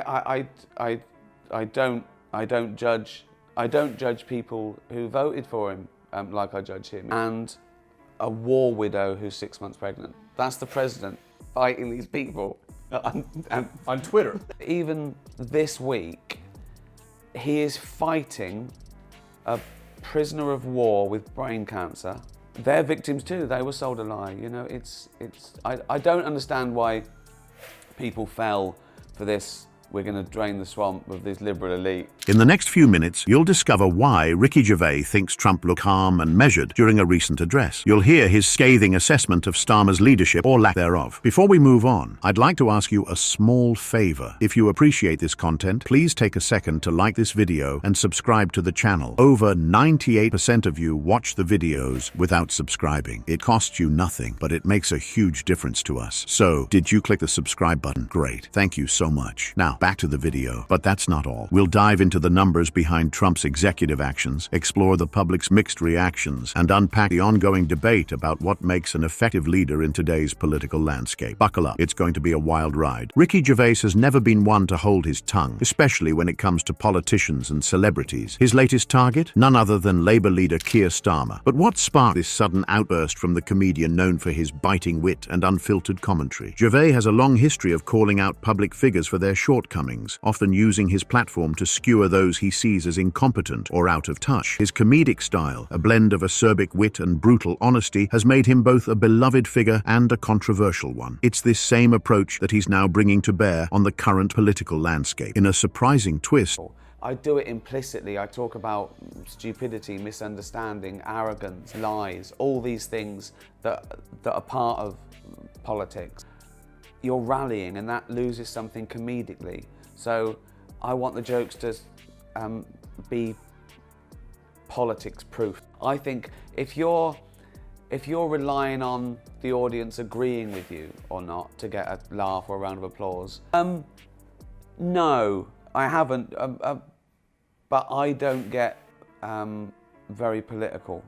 I don't judge people who voted for him like I judge him. And a war widow who's 6 months pregnant. That's the president fighting these people on Twitter. Even this week, he is fighting a prisoner of war with brain cancer. They're victims too. They were sold a lie. You know, I don't understand why people fell for this. We're going to drain the swamp of this liberal elite. In the next few minutes, you'll discover why Ricky Gervais thinks Trump looked calm and measured during a recent address. You'll hear his scathing assessment of Starmer's leadership or lack thereof. Before we move on, I'd like to ask you a small favor. If you appreciate this content, please take a second to like this video and subscribe to the channel. Over 98% of you watch the videos without subscribing. It costs you nothing, but it makes a huge difference to us. So, did you click the subscribe button? Great. Thank you so much. Now, back to the video. But that's not all. We'll dive into the numbers behind Trump's executive actions, explore the public's mixed reactions, and unpack the ongoing debate about what makes an effective leader in today's political landscape. Buckle up. It's going to be a wild ride. Ricky Gervais has never been one to hold his tongue, especially when it comes to politicians and celebrities. His latest target? None other than Labour leader Keir Starmer. But what sparked this sudden outburst from the comedian known for his biting wit and unfiltered commentary? Gervais has a long history of calling out public figures for their shortcomings, often using his platform to skewer those he sees as incompetent or out of touch. His comedic style, a blend of acerbic wit and brutal honesty, has made him both a beloved figure and a controversial one. It's this same approach that he's now bringing to bear on the current political landscape. In a surprising twist, I do it implicitly. I talk about stupidity, misunderstanding, arrogance, lies, all these things that are part of politics. You're rallying and that loses something comedically. So I want the jokes to be politics proof. I think if you're relying on the audience agreeing with you or not to get a laugh or a round of applause, no, I haven't, but I don't get very political.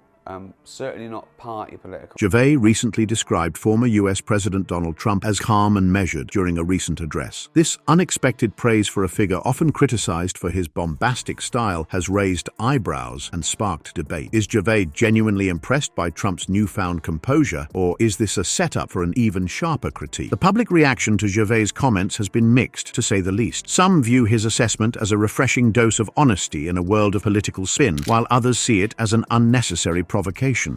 Certainly not party political. Gervais recently described former US President Donald Trump as calm and measured during a recent address. This unexpected praise for a figure often criticized for his bombastic style has raised eyebrows and sparked debate. Is Gervais genuinely impressed by Trump's newfound composure, or is this a setup for an even sharper critique? The public reaction to Gervais' comments has been mixed, to say the least. Some view his assessment as a refreshing dose of honesty in a world of political spin, while others see it as an unnecessary provocation.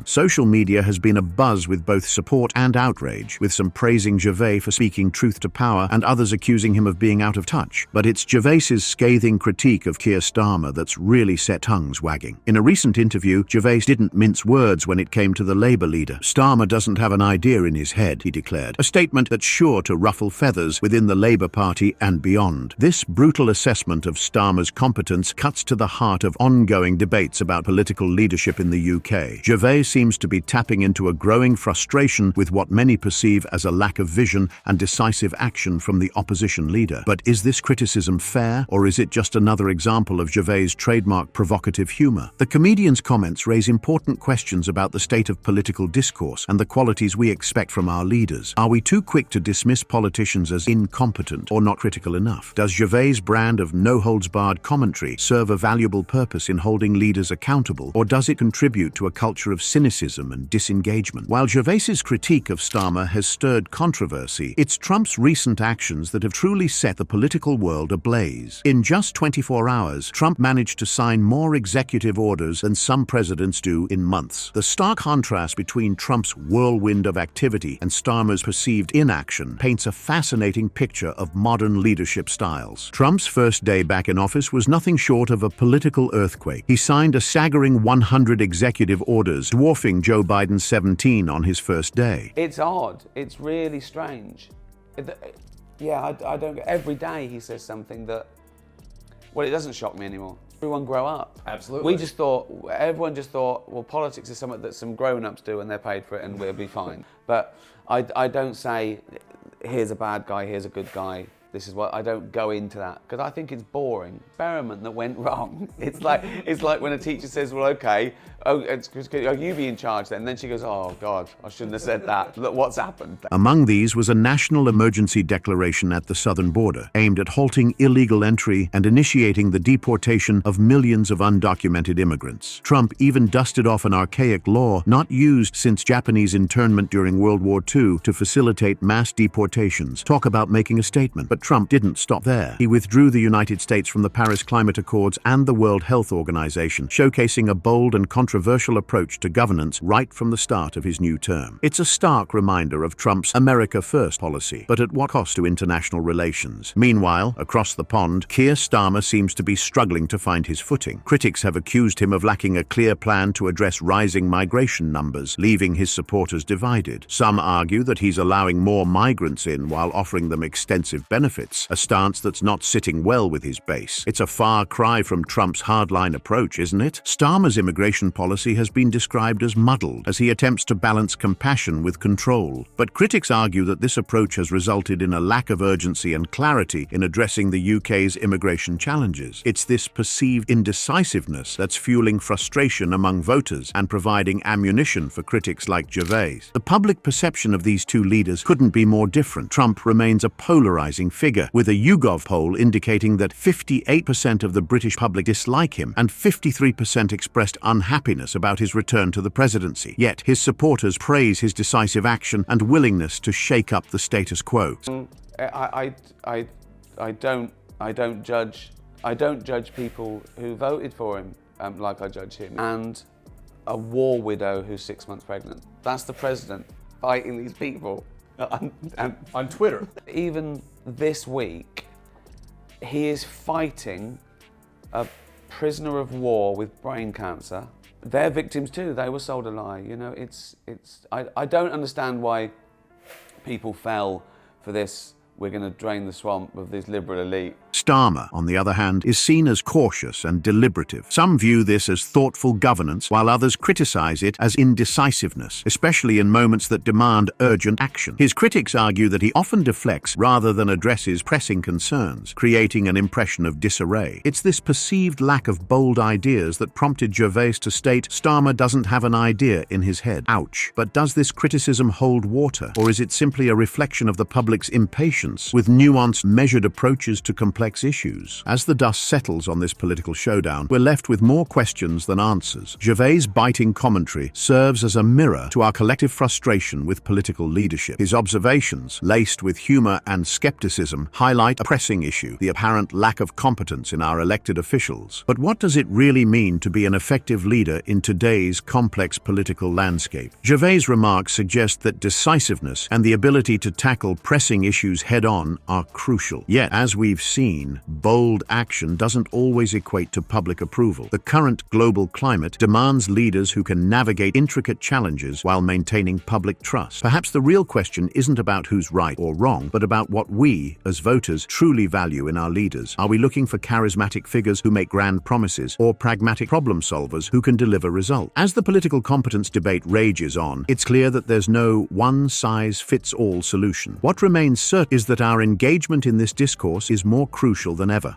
Social media has been abuzz with both support and outrage, with some praising Gervais for speaking truth to power and others accusing him of being out of touch. But it's Gervais's scathing critique of Keir Starmer that's really set tongues wagging. In a recent interview, Gervais didn't mince words when it came to the Labour leader. Starmer doesn't have an idea in his head, he declared, a statement that's sure to ruffle feathers within the Labour Party and beyond. This brutal assessment of Starmer's competence cuts to the heart of ongoing debates about political leadership in the UK. Gervais seems to be tapping into a growing frustration with what many perceive as a lack of vision and decisive action from the opposition leader. But is this criticism fair, or is it just another example of Gervais' trademark provocative humor? The comedian's comments raise important questions about the state of political discourse and the qualities we expect from our leaders. Are we too quick to dismiss politicians as incompetent or not critical enough? Does Gervais' brand of no-holds-barred commentary serve a valuable purpose in holding leaders accountable, or does it contribute to a culture of cynicism and disengagement? While Gervais's critique of Starmer has stirred controversy, it's Trump's recent actions that have truly set the political world ablaze. In just 24 hours, Trump managed to sign more executive orders than some presidents do in months. The stark contrast between Trump's whirlwind of activity and Starmer's perceived inaction paints a fascinating picture of modern leadership styles. Trump's first day back in office was nothing short of a political earthquake. He signed a staggering 100 executive orders, dwarfing Joe Biden's 17 on his first day. It's odd. It's really strange. I don't. Every day he says something that, well, it doesn't shock me anymore. Everyone grow up. Absolutely. Everyone just thought, well, politics is something that some grown-ups do and they're paid for it and we'll be fine. But I don't say, here's a bad guy, here's a good guy. This is why I don't go into that, because I think it's boring. Experiment that went wrong. It's like when a teacher says, well, okay, you be in charge then. And then she goes, oh God, I shouldn't have said that. Look what's happened. Among these was a national emergency declaration at the southern border, aimed at halting illegal entry and initiating the deportation of millions of undocumented immigrants. Trump even dusted off an archaic law not used since Japanese internment during World War II to facilitate mass deportations. Talk about making a statement. But Trump didn't stop there. He withdrew the United States from the Paris Climate Accords and the World Health Organization, showcasing a bold and controversial approach to governance right from the start of his new term. It's a stark reminder of Trump's America First policy, but at what cost to international relations? Meanwhile, across the pond, Keir Starmer seems to be struggling to find his footing. Critics have accused him of lacking a clear plan to address rising migration numbers, leaving his supporters divided. Some argue that he's allowing more migrants in while offering them extensive benefits, a stance that's not sitting well with his base. It's a far cry from Trump's hardline approach, isn't it? Starmer's immigration policy has been described as muddled, as he attempts to balance compassion with control. But critics argue that this approach has resulted in a lack of urgency and clarity in addressing the UK's immigration challenges. It's this perceived indecisiveness that's fueling frustration among voters and providing ammunition for critics like Gervais. The public perception of these two leaders couldn't be more different. Trump remains a polarizing figure, with a YouGov poll indicating that 58% of the British public dislike him and 53% expressed unhappiness about his return to the presidency. Yet his supporters praise his decisive action and willingness to shake up the status quo. I don't judge people who voted for him like I judge him. And a war widow who's 6 months pregnant. That's the president fighting these people. On Twitter. Even this week, he is fighting a prisoner of war with brain cancer. They're victims too. They were sold a lie. You know, I don't understand why people fell for this. We're going to drain the swamp of this liberal elite. Starmer, on the other hand, is seen as cautious and deliberative. Some view this as thoughtful governance, while others criticize it as indecisiveness, especially in moments that demand urgent action. His critics argue that he often deflects rather than addresses pressing concerns, creating an impression of disarray. It's this perceived lack of bold ideas that prompted Gervais to state Starmer doesn't have an idea in his head. Ouch. But does this criticism hold water, or is it simply a reflection of the public's impatience with nuanced, measured approaches to complex issues? As the dust settles on this political showdown, we're left with more questions than answers. Gervais' biting commentary serves as a mirror to our collective frustration with political leadership. His observations, laced with humor and skepticism, highlight a pressing issue: the apparent lack of competence in our elected officials. But what does it really mean to be an effective leader in today's complex political landscape? Gervais' remarks suggest that decisiveness and the ability to tackle pressing issues head-on are crucial. Yet, as we've seen, bold action doesn't always equate to public approval. The current global climate demands leaders who can navigate intricate challenges while maintaining public trust. Perhaps the real question isn't about who's right or wrong, but about what we, as voters, truly value in our leaders. Are we looking for charismatic figures who make grand promises, or pragmatic problem solvers who can deliver results? As the political competence debate rages on, it's clear that there's no one-size-fits-all solution. What remains certain is that our engagement in this discourse is more crucial than ever.